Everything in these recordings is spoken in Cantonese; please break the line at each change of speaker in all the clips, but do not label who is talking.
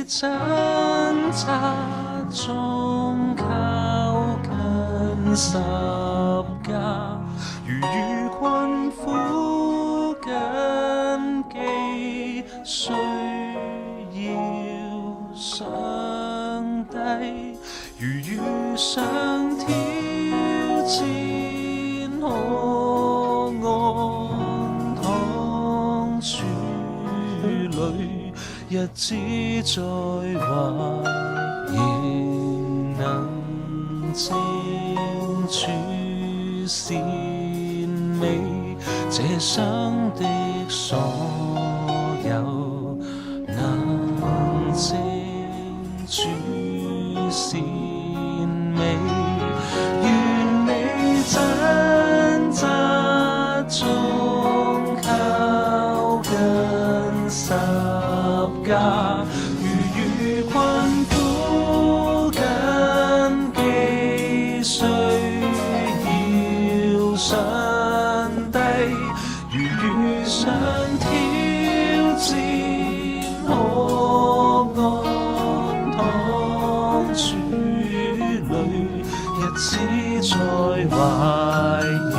掙扎中靠近十架，如遇困苦緊記，需要上帝，如遇上挑戰，可安躺處裏，日子再壞，仍能靜處善美，這生的所有，能靜處善美，願你掙扎中靠近十架，如遇困苦緊記，需要上帝，如遇上挑戰，可安躺處裏，日子再壞，仍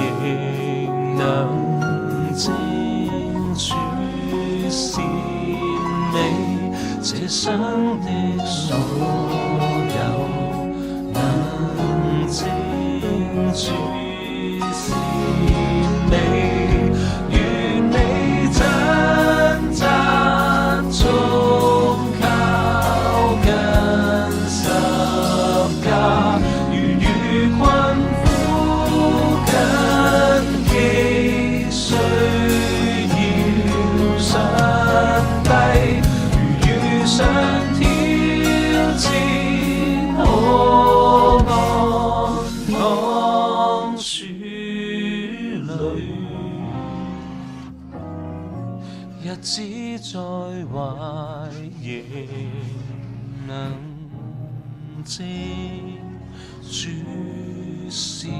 能靜處善美，這生的所有，能靜處善美，願你掙扎中靠近十架，如遇困苦緊記，需要上帝，如遇上挑戰，可安躺處裏，日子再壞，仍能靜處善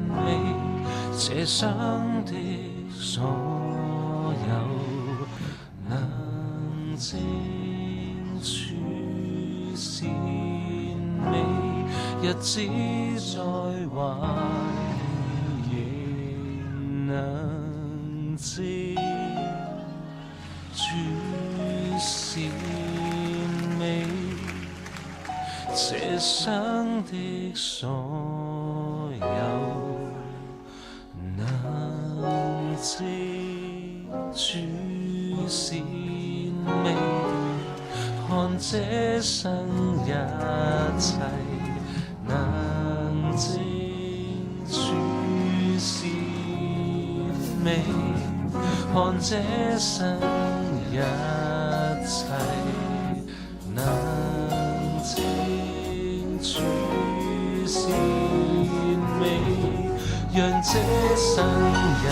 美，這生的所有，能靜處善美，日子再壞，仍能靜處善美，這生的所有，能靜處善美，看這生一切，能靜處善美，看這生一切，能靜處善美，讓這生一